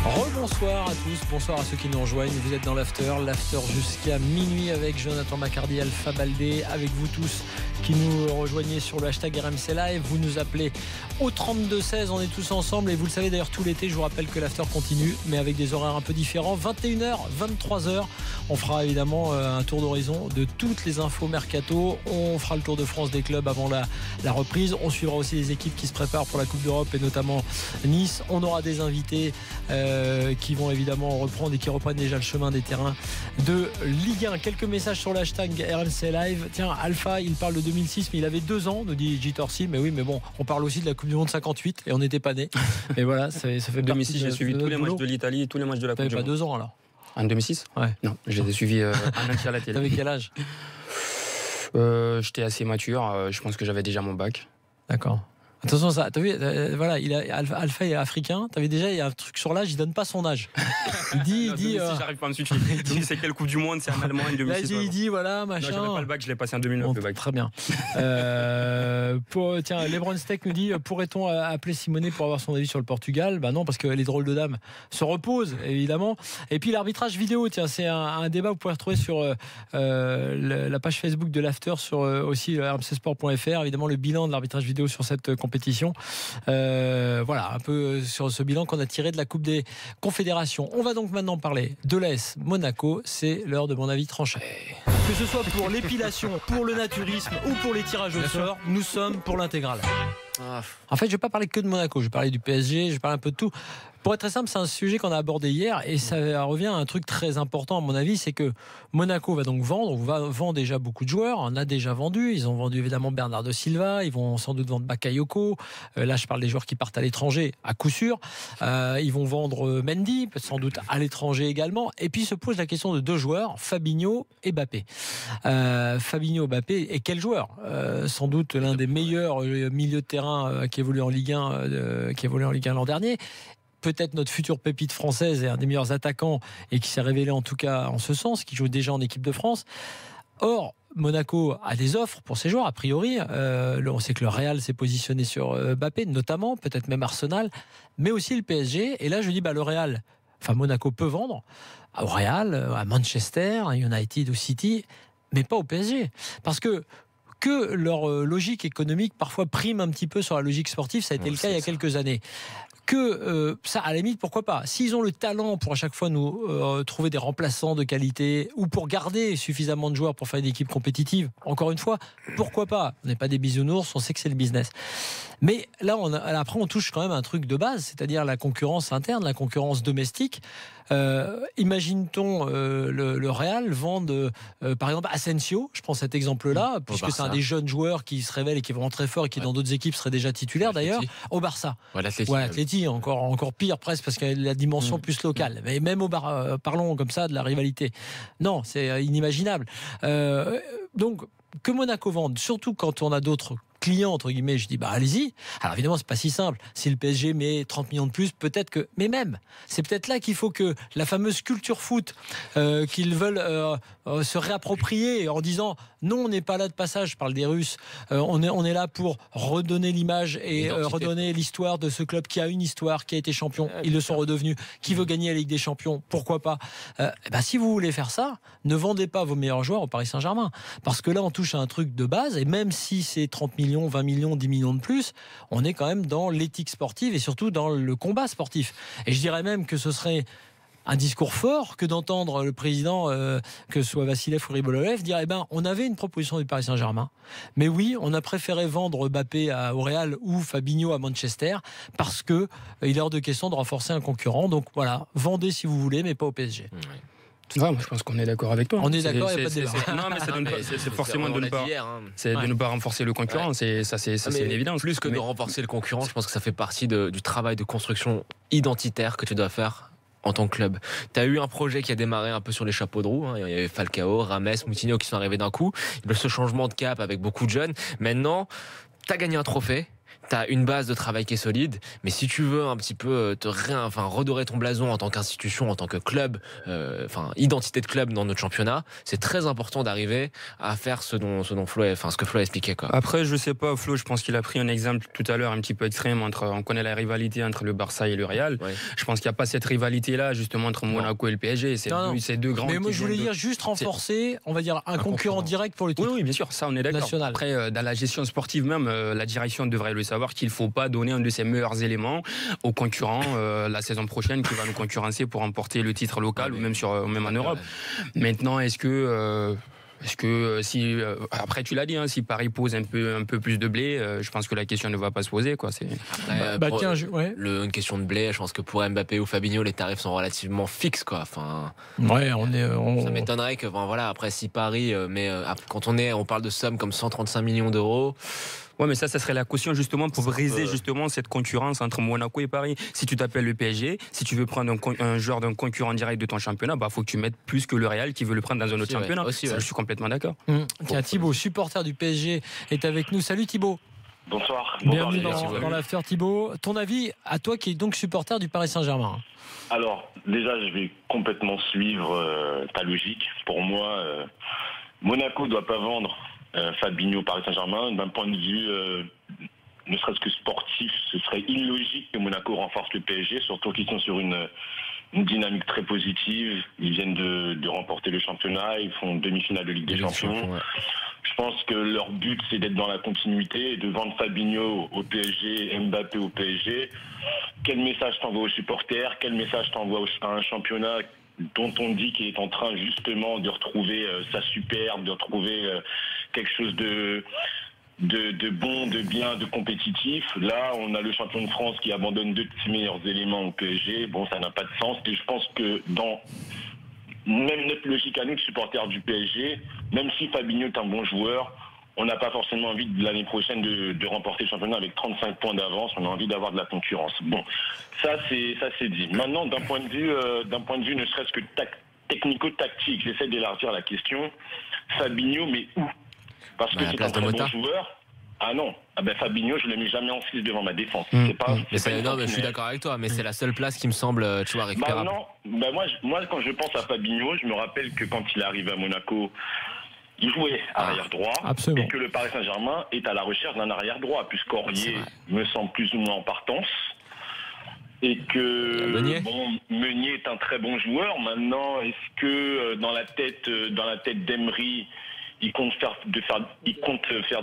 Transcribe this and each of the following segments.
Rebonsoir à tous, bonsoir à ceux qui nous rejoignent. Vous êtes dans l'after jusqu'à minuit avec Jonathan Macardy, Alpha Baldé, avec vous tous qui nous rejoignez sur le hashtag RMC Live. Vous nous appelez au 32-16, on est tous ensemble et vous le savez d'ailleurs tout l'été, je vous rappelle que l'after continue mais avec des horaires un peu différents. 21h, 23h, on fera évidemment un tour d'horizon de toutes les infos mercato. On fera le tour de France des clubs avant la reprise. On suivra aussi les équipes qui se préparent pour la Coupe d'Europe et notamment Nice. On aura des invités qui vont évidemment reprendre et qui reprennent déjà le chemin des terrains de Ligue 1. Quelques messages sur l'hashtag RMC Live. Tiens, Alpha, il parle de 2006 mais il avait 2 ans, nous dit J-Torsi. Mais oui, mais bon, on parle aussi de la Coupe du Monde 58 et on n'était pas nés. Et voilà, ça fait 2006, j'ai suivi tous les matchs de l'Italie et tous les matchs de la Coupe du Monde. Pas 2 ans alors. En 2006 ? Ouais. Non, je les ai suivis un entier à la télé. T'avais quel âge ? J'étais assez mature, je pense que j'avais déjà mon bac. D'accord. Attention, ça, t'as vu, voilà, Alpha est africain. T'avais déjà, il y a un truc sur l'âge, il donne pas son âge. Il dit, j'arrive pas à me suivre. Il dit c'est quelle Coupe du Monde, c'est en Allemagne en 2006. Là, il dit voilà, machin. Non, j'avais pas le bac, je l'ai passé en 2009 le bac. Très bien. Tiens, Lebron Steak nous dit pourrait-on appeler Simonet pour avoir son avis sur le Portugal ? Ben non, parce que les drôles de dames se reposent évidemment. Et puis l'arbitrage vidéo, tiens, c'est un débat que vous pouvez retrouver sur la page Facebook de l'After, sur aussi rmcsport.fr. Évidemment, le bilan de l'arbitrage vidéo sur cette compétition. Voilà, un peu sur ce bilan qu'on a tiré de la Coupe des Confédérations. On va donc maintenant parler de l'AS Monaco. C'est l'heure de mon avis tranché. Que ce soit pour l'épilation, pour le naturisme ou pour les tirages au sort, nous sommes pour l'intégrale. En fait, je ne vais pas parler que de Monaco, je vais parler du PSG, je vais parler un peu de tout. Pour être très simple, c'est un sujet qu'on a abordé hier et ça revient à un truc très important à mon avis, c'est que Monaco va donc vendre, on vend déjà beaucoup de joueurs, on a déjà vendu, ils ont vendu évidemment Bernardo Silva, ils vont sans doute vendre Bakayoko, là je parle des joueurs qui partent à l'étranger à coup sûr, ils vont vendre Mendy, sans doute à l'étranger également, et puis se pose la question de 2 joueurs, Fabinho et Mbappé. Fabinho, Mbappé, et quel joueur sans doute l'un des meilleurs milieux de terrain qui évolue en Ligue 1, qui évolue en Ligue 1 l'an dernier. Peut-être notre future pépite française et un des meilleurs attaquants et qui s'est révélé en tout cas en ce sens, qui joue déjà en équipe de France. Or, Monaco a des offres pour ses joueurs, a priori. On sait que le Real s'est positionné sur Mbappé, notamment, peut-être même Arsenal, mais aussi le PSG. Et là, je dis, le Real, Monaco peut vendre au Real, à Manchester, à United ou City, mais pas au PSG. Parce que leur logique économique parfois prime un petit peu sur la logique sportive, ça a été le cas il y a quelques années. Ça, à la limite, pourquoi pas ? S'ils ont le talent pour à chaque fois nous trouver des remplaçants de qualité ou pour garder suffisamment de joueurs pour faire une équipe compétitive, encore une fois, pourquoi pas ? On n'est pas des bisounours, on sait que c'est le business. Mais là, après, on touche quand même un truc de base, c'est-à-dire la concurrence interne, la concurrence domestique. Imagine-t-on le Real vendre par exemple Asensio, je prends cet exemple-là, puisque c'est un des jeunes joueurs qui se révèle et qui est vraiment très fort et qui dans d'autres équipes serait déjà titulaire d'ailleurs, au Barça. L'Atleti, encore pire presque parce qu'il y a la dimension plus locale. Mais même parlons comme ça de la rivalité. Non, c'est inimaginable. Donc que Monaco vende, surtout quand on a d'autres clients entre guillemets, je dis allez-y. Alors évidemment c'est pas si simple, si le PSG met 30 millions de plus, peut-être que, mais même c'est peut-être là qu'il faut que la fameuse culture foot qu'ils veulent se réapproprier en disant non, on n'est pas là de passage, je parle des Russes, on est là pour redonner l'image et redonner l'histoire de ce club qui a une histoire, qui a été champion, ils le sont redevenus, qui veut gagner la Ligue des Champions, pourquoi pas. Si vous voulez faire ça, ne vendez pas vos meilleurs joueurs au Paris Saint-Germain, parce que là on touche à un truc de base, et même si c'est 30 millions, 20 millions, 10 millions de plus, on est quand même dans l'éthique sportive et surtout dans le combat sportif. Et je dirais même que ce serait un discours fort que d'entendre le président, que ce soit Vassiliev ou Ribololev, dire on avait une proposition du Paris Saint-Germain, mais oui, on a préféré vendre Mbappé au Real ou Fabinho à Manchester parce que il est hors de question de renforcer un concurrent. Donc voilà, vendez si vous voulez, mais pas au PSG. Moi, je pense qu'on est d'accord avec toi. On est d'accord, il n'y a pas de débat. Non, mais c'est forcément de ne pas renforcer le concurrent. C'est une évidence. Plus que de renforcer le concurrent, je pense que ça fait partie du travail de construction identitaire que tu dois faire en tant que club. Tu as eu un projet qui a démarré un peu sur les chapeaux de roue. Il y avait Falcao, Rames, Moutinho qui sont arrivés d'un coup. Ce changement de cap avec beaucoup de jeunes. Maintenant, tu as gagné un trophée. t'as une base de travail qui est solide, mais si tu veux un petit peu redorer ton blason en tant qu'institution, en tant que club, identité de club dans notre championnat, c'est très important d'arriver à faire ce que Flo a expliqué, quoi. Après, je sais pas, Flo, je pense qu'il a pris un exemple tout à l'heure un petit peu extrême on connaît la rivalité entre le Barça et le Real. Ouais. Je pense qu'il n'y a pas cette rivalité-là, justement, entre Monaco et le PSG. C'est deux grands. Mais moi, je voulais dire juste renforcer, on va dire, un concurrent direct pour le titre. Oui, bien sûr, ça, on est d'accord. National. Après, dans la gestion sportive même, la direction devrait le savoir qu'il ne faut pas donner un de ses meilleurs éléments aux concurrents la saison prochaine qui va nous concurrencer pour remporter le titre local ou même en Europe. Maintenant, est-ce que si après tu l'as dit, si Paris pose un peu plus de blé, je pense que la question ne va pas se poser, quoi. Une question de blé, je pense que pour Mbappé ou Fabinho, les tarifs sont relativement fixes, quoi. Enfin, ça m'étonnerait que après si Paris quand on parle de sommes comme 135 millions d'euros. Ouais, mais ça serait la caution justement pour briser justement cette concurrence entre Monaco et Paris. Si tu t'appelles le PSG, si tu veux prendre un joueur d'un concurrent direct de ton championnat, faut que tu mettes plus que le Real qui veut le prendre dans un autre championnat. Je suis complètement d'accord. Tiens, Thibaut, supporter du PSG, est avec nous. Salut Thibaut. Bonsoir. Bienvenue dans l'affaire Thibaut. Ton avis à toi qui est donc supporter du Paris Saint-Germain? Alors, déjà, je vais complètement suivre ta logique. Pour moi, Monaco ne doit pas vendre Fabinho Paris Saint-Germain. D'un point de vue ne serait-ce que sportif, ce serait illogique que Monaco renforce le PSG, surtout qu'ils sont sur une dynamique très positive. Ils viennent de remporter le championnat, ils font demi-finale de Ligue des Champions. Je pense que leur but, c'est d'être dans la continuité et de vendre Fabinho au PSG, Mbappé au PSG. Quel message t'envoie aux supporters? Quel message t'envoie à un championnat dont on dit qu'il est en train justement de retrouver sa superbe, de retrouver quelque chose de bon, de bien, de compétitif. Là, on a le champion de France qui abandonne 2 de ses meilleurs éléments au PSG. Bon, ça n'a pas de sens. Et je pense que dans même notre logique à nous, de supporters du PSG, même si Fabinho est un bon joueur, on n'a pas forcément envie de l'année prochaine de remporter le championnat avec 35 points d'avance. On a envie d'avoir de la concurrence. Bon, ça c'est dit. Maintenant, d'un point de vue ne serait-ce que technico-tactique, j'essaie d'élargir la question. Fabinho, mais où? Parce que c'est un très bon joueur. Ah non, Fabinho, je ne le mets jamais en 6 devant ma défense. Je suis d'accord avec toi, mais c'est la seule place qui me semble, récupérable. Moi, quand je pense à Fabinho, je me rappelle que quand il arrive à Monaco, il jouait arrière droit. Absolument. Et que le Paris Saint-Germain est à la recherche d'un arrière droit, puisqu'Aurier me semble plus ou moins en partance. Et que Meunier est un très bon joueur. Maintenant, est-ce que dans la tête d'Emery, il compte faire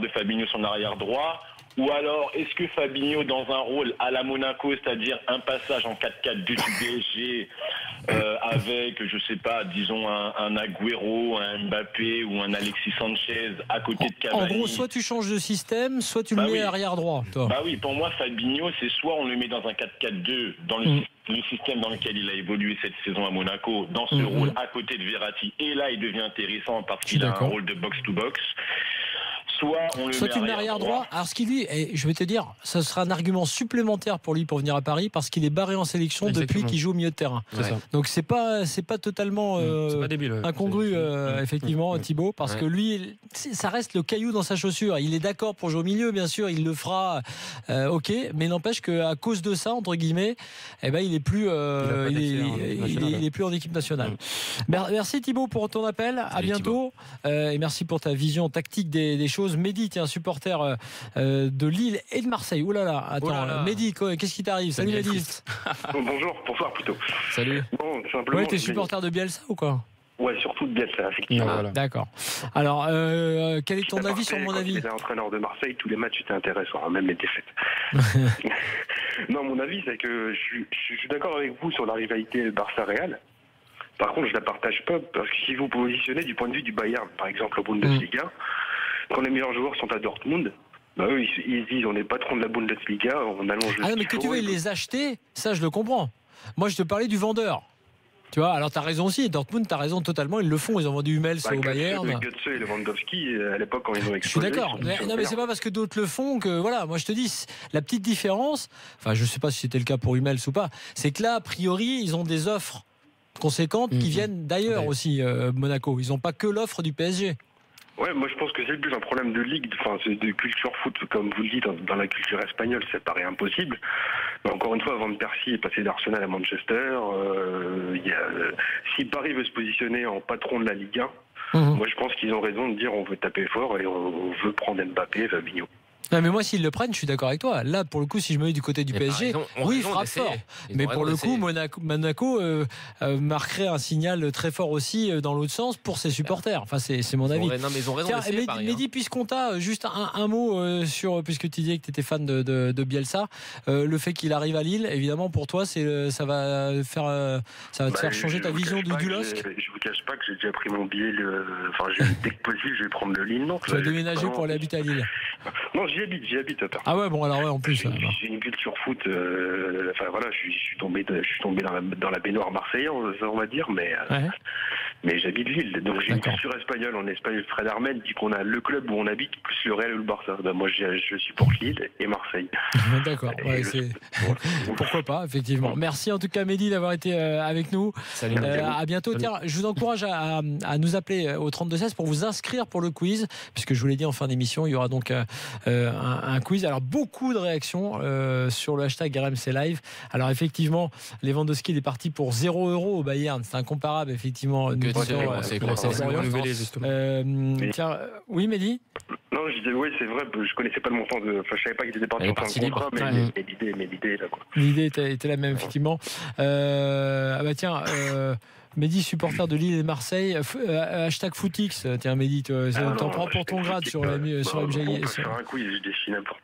de Fabinho son arrière droit? Ou alors, est-ce que Fabinho, dans un rôle à la Monaco, c'est-à-dire un passage en 4-4-2 du PSG, avec, je sais pas, disons un Agüero, un Mbappé ou un Alexis Sanchez à côté de Cavani. En gros, soit tu changes de système, soit tu le mets arrière droit. Toi. Oui, pour moi, Fabinho, c'est soit on le met dans un 4-4-2 dans le système dans lequel il a évolué cette saison à Monaco, dans ce rôle à côté de Verratti, et là il devient intéressant parce qu'il a un rôle de box-to-box. Soit tu le mets arrière droit. Alors ce qu'il dit, et je vais te dire, ça sera un argument supplémentaire pour lui pour venir à Paris parce qu'il est barré en sélection depuis qu'il joue au milieu de terrain. Donc c'est pas totalement incongru effectivement Thibaut, parce que lui ça reste le caillou dans sa chaussure. Il est d'accord pour jouer au milieu, bien sûr, il le fera, ok, mais n'empêche qu'à cause de ça entre guillemets, il est plus il est plus en équipe nationale. Merci Thibaut pour ton appel. À bientôt et merci pour ta vision tactique des choses. Mehdi, tu es un supporter de Lille et de Marseille. Ouh là là, attends, Mehdi, qu'est-ce qui t'arrive? Salut Mehdi. Bonsoir plutôt. Salut. Bon, simplement. Ouais, t'es supporter de Bielsa ou quoi? Ouais, surtout de Bielsa, effectivement. Voilà. D'accord. Alors, quel est ton avis sur mon avis? Quand il était entraîneur de Marseille, tous les matchs étaient intéressants, même les défaites. Non, mon avis, c'est que je suis d'accord avec vous sur la rivalité Barça-Real. Par contre, je la partage pas, parce que si vous positionnez du point de vue du Bayern, par exemple, au Bundesliga, quand les meilleurs joueurs sont à Dortmund, eux, ils disent on est patron de la Bundesliga, on allonge le mais que tu veux les acheter, ça je le comprends. Moi je te parlais du vendeur. Tu vois, alors t'as raison aussi, Dortmund, t'as raison totalement, ils le font, ils ont vendu Hummels au Bayern. Götze et Lewandowski, à l'époque quand ils ont explosé. Je suis d'accord, mais c'est pas parce que d'autres le font que, voilà, moi je te dis, la petite différence, enfin je sais pas si c'était le cas pour Hummels ou pas, c'est que là, a priori, ils ont des offres conséquentes qui viennent d'ailleurs aussi, Monaco. Ils n'ont pas que l'offre du PSG. Ouais, moi je pense que c'est plus un problème de ligue, enfin c'est de culture foot, comme vous le dites, dans la culture espagnole, ça paraît impossible. Mais encore une fois, Van Persie est passé d'Arsenal à Manchester. Si Paris veut se positionner en patron de la Ligue 1, moi je pense qu'ils ont raison de dire on veut taper fort et on veut prendre Mbappé, Fabinho. Non, mais moi, s'ils le prennent, je suis d'accord avec toi. Là, pour le coup, si je me mets du côté du PSG, oui, il frappe fort. Mais pour le coup, Monaco marquerait un signal très fort aussi dans l'autre sens pour ses supporters. Enfin, c'est mon avis. Non, mais ils ont raison. Mehdi, puisqu'on t'a juste un mot sur, puisque tu disais que tu étais fan de Bielsa, le fait qu'il arrive à Lille, évidemment, pour toi, ça va te faire changer ta vision du LOSC. Je vous cache pas que j'ai déjà pris mon billet. Dès que possible, je vais prendre le Lille. Tu vas déménager pour aller habiter à Lille. Non, j'y habite. Ah ouais, bon alors ouais, en plus. J'ai une culture foot. Je suis tombé dans la baignoire marseillaise, on va dire, mais j'habite Lille. Donc j'ai une culture espagnole. En Espagne, Fred Armel dit qu'on a le club où on habite plus le Real ou le Barça. Moi, je supporte Lille et Marseille. D'accord. Ouais, pourquoi pas, effectivement. Merci en tout cas, Mehdi, d'avoir été avec nous. Salut. À bientôt. Tiens, je vous encourage à nous appeler au 3216 pour vous inscrire pour le quiz, puisque je vous l'ai dit en fin d'émission, il y aura donc un quiz. Alors beaucoup de réactions sur le hashtag RMC Live. Alors effectivement, Lewandowski est parti pour 0 € au Bayern, c'est incomparable effectivement. Tiens, oui, Mehdi. Non, je disais oui, c'est vrai. Je connaissais pas le montant je savais pas qu'il était parti en contrat, mais l'idée est là, quoi. L'idée était la même effectivement. Mehdi, supporter de Lille et Marseille, hashtag Footix. Tiens, Mehdi, t'en prends pour ton grade sur MJI. Sur un quiz, je déchire n'importe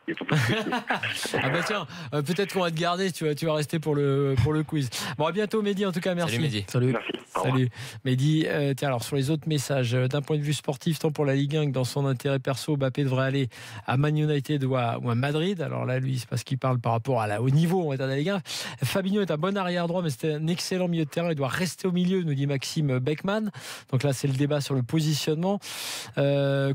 quoi. Peut-être qu'on va te garder, tu vas rester pour le quiz. Bon, à bientôt, Mehdi, en tout cas, merci. Salut, Mehdi. Salut. Merci. Salut. Mehdi, alors sur les autres messages, d'un point de vue sportif, tant pour la Ligue 1 que dans son intérêt perso, Mbappé devrait aller à Man United ou à Madrid. Alors là, lui, c'est parce qu'il parle par rapport au niveau, on va dire, de la Ligue 1. Fabinho est un bon arrière droit, mais c'est un excellent milieu de terrain. Il doit rester au milieu, nous dit Maxime Beckman. Donc là, c'est le débat sur le positionnement.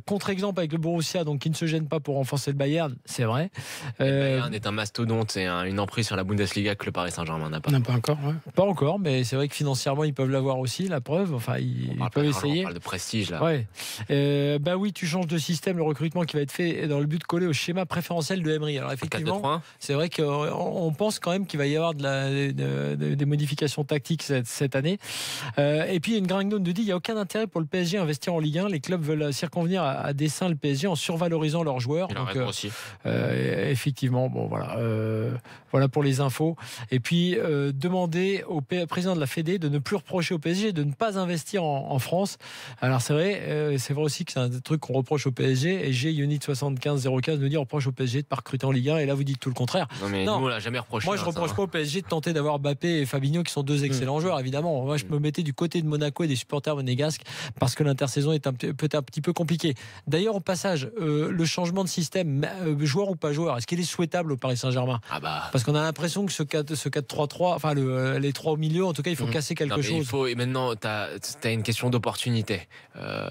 Contre-exemple avec le Borussia, donc qui ne se gêne pas pour renforcer le Bayern, c'est vrai. Le Bayern est un mastodonte et une emprise sur la Bundesliga que le Paris Saint-Germain n'a pas. Pas encore, ouais. Pas encore, mais c'est vrai que financièrement, ils peuvent l'avoir aussi, la preuve. Enfin, ils peuvent essayer. On parle de prestige, là. Ouais. Oui, tu changes de système, le recrutement qui va être fait dans le but de coller au schéma préférentiel de Emery. Alors effectivement, c'est vrai qu'on pense quand même qu'il va y avoir des modifications tactiques cette année. Et puis, une Gringnon nous dit qu'il n'y a aucun intérêt pour le PSG à investir en Ligue 1. Les clubs veulent circonvenir à dessein le PSG en survalorisant leurs joueurs. Donc, aussi. Effectivement, bon, voilà pour les infos. Et puis, demander au président de la Fédé de ne plus reprocher au PSG de ne pas investir en France. Alors, c'est vrai aussi que c'est un truc qu'on reproche au PSG. Et Unit7505 nous dit on reproche au PSG de ne pas recruter en Ligue 1. Et là, vous dites tout le contraire. Non, nous, on l'a jamais reproché. Moi, je ne reproche pas au PSG de tenter d'avoir Mbappé et Fabinho qui sont deux excellents joueurs, évidemment. Moi, je me mettais du côté de Monaco et des supporters monégasques parce que l'intersaison est peut-être un petit peu compliquée. D'ailleurs, au passage, le changement de système, joueur ou pas joueur, est-ce qu'il est souhaitable au Paris Saint-Germain ? Parce qu'on a l'impression que ce 4-3-3, enfin les trois au milieu, en tout cas, il faut casser quelque chose. Et maintenant, tu as une question d'opportunité.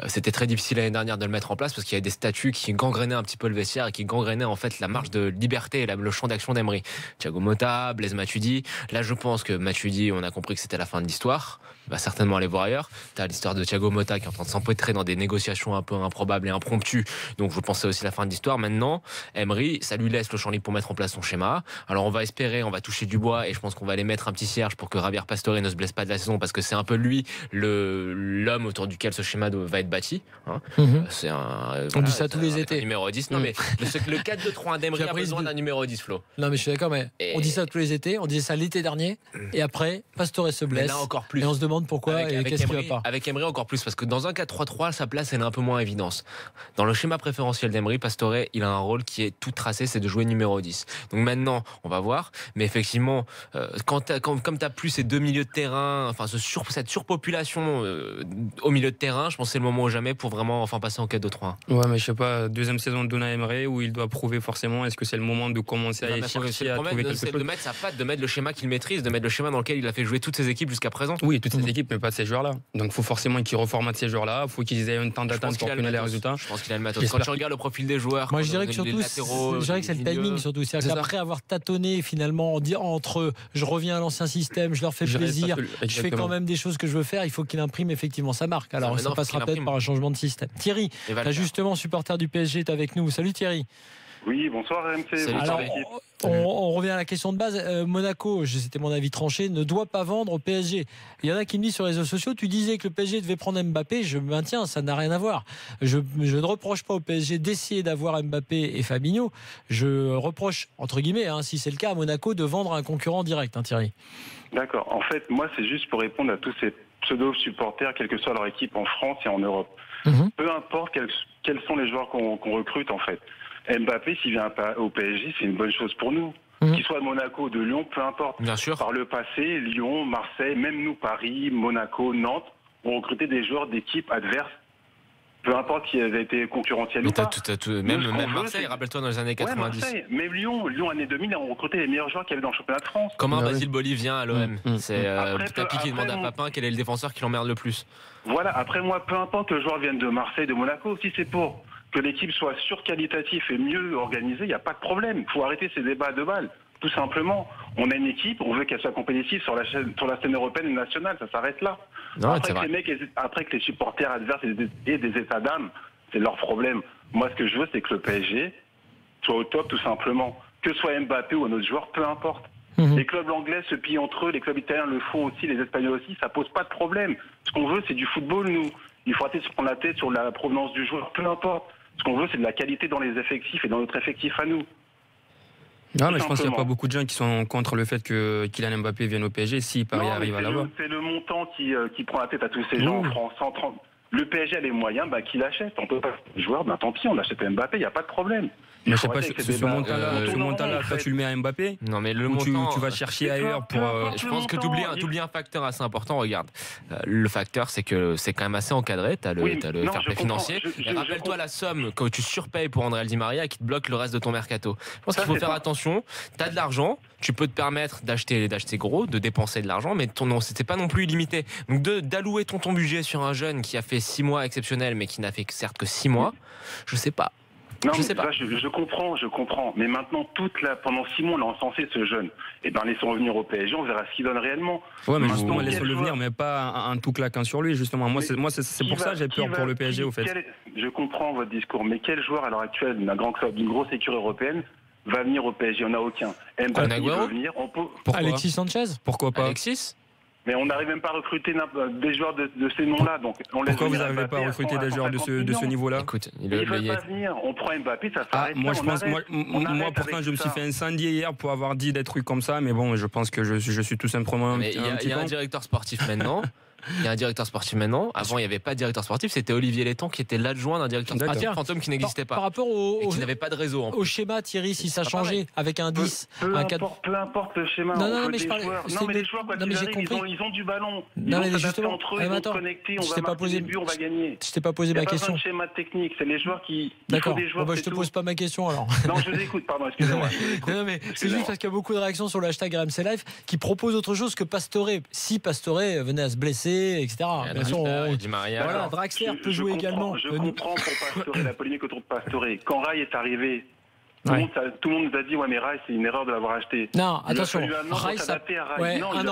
C'était très difficile l'année dernière de le mettre en place parce qu'il y a des statuts qui gangrénaient un petit peu le vestiaire et qui gangrénaient en fait la marge de liberté et le champ d'action d'Emery. Thiago Motta, Blaise Matuidi. Là, je pense que Matuidi, on a compris que c'était la fin de l'histoire. Il va certainement aller voir ailleurs. Tu as l'histoire de Thiago Motta qui est en train de s'empêtrer dans des négociations un peu improbables et impromptues. Donc je pensais aussi la fin de l'histoire. Maintenant, Emery, ça lui laisse le champ libre pour mettre en place son schéma. Alors on va espérer, on va toucher du bois et je pense qu'on va aller mettre un petit cierge pour que Javier Pastore ne se blesse pas de la saison parce que c'est un peu lui l'homme autour duquel ce schéma va être bâti. C'est on dit ça tous les étés. Numéro 10. Non mais le 4-2-3 d'Emery a besoin d'un numéro 10, Flo. Non mais je suis d'accord, mais on dit ça tous les étés. On disait ça l'été dernier et après Pastore se blesse. Là encore plus. Et on se demande pourquoi et qu'est-ce qui va pas. Avec Emery encore plus parce que dans un 4-3-3 sa place elle est un peu moins évidente. Dans le schéma préférentiel d'Emery, Pastore il a un rôle qui est tout tracé, c'est de jouer numéro 10. Donc maintenant on va voir, mais effectivement comme tu as plus ces deux milieux de terrain, enfin cette surpopulation au milieu de terrain, je pense que c'est le moment ou jamais pour vraiment passer en 4-2-3. Ouais, mais je sais pas, deuxième saison de Unai Emery où il doit prouver forcément, est-ce que c'est le moment de commencer à chercher à trouver quelque chose, de mettre sa patte, de mettre le schéma qu'il maîtrise, de mettre le schéma dans lequel il a fait jouer toutes ses équipes jusqu'à présent. Oui, toutes ces équipes, mais pas ces joueurs-là. Donc il faut forcément qu'ils reformatent ces joueurs-là, il faut qu'ils aient un temps d'attente pour connaître les résultats. Je pense qu'il a le matos. Quand tu regardes le profil des joueurs, moi je dirais que surtout, c'est le timing surtout. C'est-à-dire qu'après avoir tâtonné finalement entre je reviens à l'ancien système, je leur fais plaisir, je fais quand même des choses que je veux faire, il faut qu'il imprime effectivement sa marque. Alors ça passera peut-être par un changement de système. Thierry, justement supporter du PSG, est avec nous. Salut Thierry. Oui, bonsoir RMC. Salut, alors, on revient à la question de base. Monaco, c'était mon avis tranché, ne doit pas vendre au PSG. Il y en a qui me disent sur les réseaux sociaux, tu disais que le PSG devait prendre Mbappé, je maintiens, ça n'a rien à voir. Je ne reproche pas au PSG d'essayer d'avoir Mbappé et Fabinho. Je reproche, entre guillemets, si c'est le cas à Monaco, de vendre un concurrent direct, Thierry. D'accord. En fait, moi, c'est juste pour répondre à tous ces pseudo-supporters, quelle que soit leur équipe en France et en Europe. Peu importe quels sont les joueurs qu'on recrute, en fait. Mbappé, s'il vient au PSG, c'est une bonne chose pour nous. Qu'il soit de Monaco, de Lyon, peu importe. Bien sûr. Par le passé, Lyon, Marseille, même nous, Paris, Monaco, Nantes, ont recruté des joueurs d'équipes adverses. Peu importe qui avaient été concurrentiels ou pas. Même Marseille, rappelle-toi dans les années 90. Marseille, mais Lyon, années 2000, ont recruté les meilleurs joueurs qu'il y avait dans le championnat de France. Comme un Basile Bolivien à l'OM. C'est Tapi qui demande à Papin quel est le défenseur qui l'emmerde le plus. Voilà, après moi, peu importe que le joueur vienne de Marseille, de Monaco, si c'est pour que l'équipe soit surqualitative et mieux organisée, il n'y a pas de problème. Il faut arrêter ces débats de balles. Tout simplement, on a une équipe, on veut qu'elle soit compétitive sur la scène européenne et nationale, ça s'arrête là. Non, après que les supporters adverses aient des états d'âme, c'est leur problème. Moi, ce que je veux, c'est que le PSG soit au top, tout simplement. Que ce soit Mbappé ou un autre joueur, peu importe. Les clubs anglais se pillent entre eux, les clubs italiens le font aussi, les Espagnols aussi, ça pose pas de problème. Ce qu'on veut, c'est du football, nous. Il faut arrêter de se prendre la tête sur la provenance du joueur, peu importe. Ce qu'on veut, c'est de la qualité dans les effectifs et dans notre effectif à nous. Non, mais je pense qu'il n'y a pas beaucoup de gens qui sont contre le fait que Kylian Mbappé vienne au PSG si Paris arrive à l'avoir. C'est le montant qui prend la tête à tous ces gens en France. 130. Le PSG a les moyens, qu'il achète. On peut pas le joueur, tant pis, on achète Mbappé, il n'y a pas de problème. Mais je sais pas, ce montant-là, toi tu le mets à Mbappé. Non, mais le montant, tu vas chercher ailleurs pour. Je pense que tu oublies un facteur assez important. Regarde, le facteur, c'est que c'est quand même assez encadré. Tu as le fair play financier. Et rappelle-toi la somme que tu surpayes pour André Di Maria qui te bloque le reste de ton mercato. Je pense qu'il faut faire attention. Tu as de l'argent, tu peux te permettre d'acheter gros, de dépenser de l'argent, mais c'était pas non plus illimité. Donc d'allouer ton budget sur un jeune qui a fait 6 mois exceptionnels, mais qui n'a fait certes que 6 mois, je sais pas. Non, je comprends. Mais maintenant, pendant 6 mois, on a encensé ce jeune. Laissons-le venir au PSG, on verra ce qu'il donne réellement. Ouais, mais justement, laissons-le venir, mais pas un tout claquant sur lui, justement. Moi, c'est pour ça que j'ai peur pour le PSG, au fait. Je comprends votre discours, mais quel joueur à l'heure actuelle d'un grand club, d'une grosse écurie européenne, va venir au PSG? Il n'y en a aucun. Mbappé veut venir. Pourquoi Alexis Sanchez? Pourquoi pas? Alexis? Mais on n'arrive même pas à recruter des joueurs de ces noms-là. Donc pourquoi vous n'arrivez pas à recruter des joueurs de ce niveau-là? Écoute, ils ne veulent pas venir. On prend Mbappé, ça s'arrête. Moi, pourtant, je me suis fait incendier hier pour avoir dit des trucs comme ça. Mais bon, je pense que je suis tout simplement il y a un directeur sportif maintenant. Il y a un directeur sportif maintenant. Avant, il n'y avait pas de directeur sportif. C'était Olivier Létang qui était l'adjoint d'un directeur sportif fantôme qui n'existait pas. Par rapport et qui n'avait pas de réseau. Au schéma, Thierry, si ça changeait avec un 10, un 4. Peu importe le schéma. Non, mais je parlais. Non, mais les joueurs, quand ils arrivent, ils ont du ballon. Ils vont s'adapter entre eux, ils vont se connecter, on va marquer des buts, on va gagner. Je t'ai pas posé ma question. Il n'y a pas de schéma technique. C'est les joueurs qui. D'accord. Je te pose pas ma question alors. Non, je vous écoute, pardon, excusez-moi. Non, mais c'est juste parce qu'il y a beaucoup de réactions sur le hashtag RMC Live qui proposent autre chose que Pastore. Si Pastore venait à se blesser, etc. Bien sûr, voilà, Draxler peut jouer également. Je comprends pour Pastore, la polémique autour de Pastore. Quand Rai est arrivé, tout le monde nous a dit mais Rai, c'est une erreur de l'avoir acheté. Non, attention. Rai, ça il a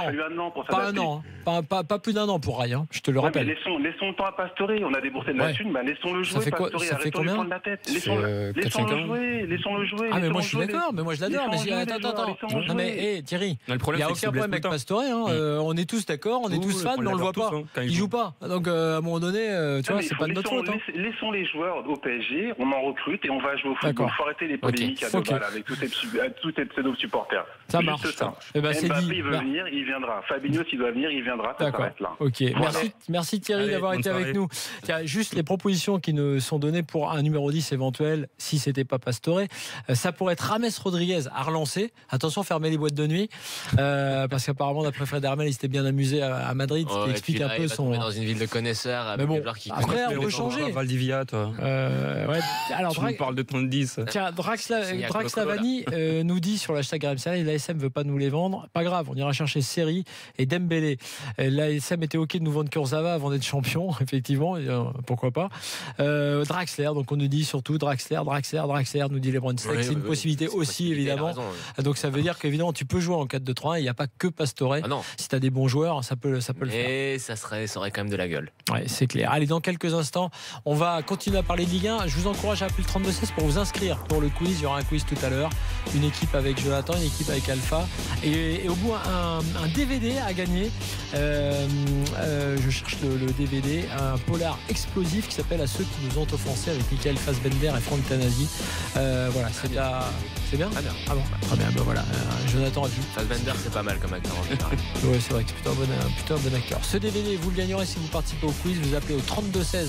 fallu un an pour s'adapter. Pas un an, pas plus d'un an pour Rai, je te le rappelle. Mais laissons le temps à Pastore. On a déboursé de la thune, laissons-le jouer. Pastore, arrêtons de prendre la tête. Laissons-le jouer. Ah mais moi je suis d'accord, mais moi je l'adore. Mais attends. Non mais Thierry, il n'y a aucun problème avec Pastore. On est tous d'accord, on est tous fans, mais on le voit pas. Il joue pas. Donc à un moment donné, tu vois, c'est pas de notre faute. Laissons les joueurs au PSG, on en recrute et on va jouer au football. Il faut arrêter les polémiques à deux balles avec tous ces pseudo-supporters. Ça marche. Mbappé veut venir, il viendra. Fabinho, s'il doit venir, il viendra. Ça s'arrête là. Ok. Merci Thierry d'avoir été avec nous. Tiens, juste les propositions qui nous sont données pour un numéro 10 éventuel, si c'était pas Pastore. Ça pourrait être James Rodriguez à relancer. Attention, fermez les boîtes de nuit. Parce qu'apparemment, d'après Fred Hermel, il s'était bien amusé à Madrid. Ce qui explique un peu son. Dans une ville de connaisseurs. Avec des joueurs qui après, on peut changer. Valdivia, toi. Alors, tu nous parles de ton 10. Tiens, Draxler. Draxlavani nous dit sur l'hashtag RMC, l'ASM veut pas nous les vendre. Pas grave, on ira chercher Seri et Dembélé. L'ASM était OK de nous vendre Kurzawa avant d'être champion, effectivement. Pourquoi pas. Draxler, donc on nous dit surtout Draxler, nous dit Lebron. C'est une possibilité aussi, évidemment. Raison, donc ça veut dire qu'évidemment, tu peux jouer en 4-2-3-1. Il n'y a pas que Pastore. Si tu as des bons joueurs, ça peut le faire. Et ça aurait quand même de la gueule. Ouais, c'est clair. Allez, dans quelques instants, on va continuer à parler de Ligue 1. Je vous encourage à appeler le 32-16 pour vous inscrire pour le quiz. Il y aura un quiz tout à l'heure. Une équipe avec Jonathan, une équipe avec Alpha. Et au bout, un DVD à gagner. Je cherche le DVD. Un polar explosif qui s'appelle À ceux qui nous ont offensés avec Michael Fassbender et Franck Tanasi. Voilà, c'est bien. C'est bien. Très bien. Ah bon, très bien. Ben voilà, Jonathan a vu. Fassbender, c'est pas mal comme acteur en général. Oui, c'est vrai que c'est plutôt un bon acteur. Ce DVD, vous le gagnerez si vous participez au quiz. Vous appelez au 32-16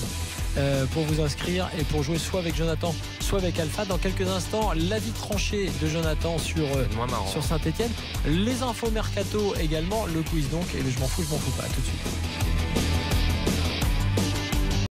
pour vous inscrire et pour jouer soit avec Jonathan, soit avec Alpha. Dans quelques instants, l'avis tranché de Jonathan sur Saint-Etienne. Les infos mercato également. Le quiz donc. Et je m'en fous pas. À tout de suite.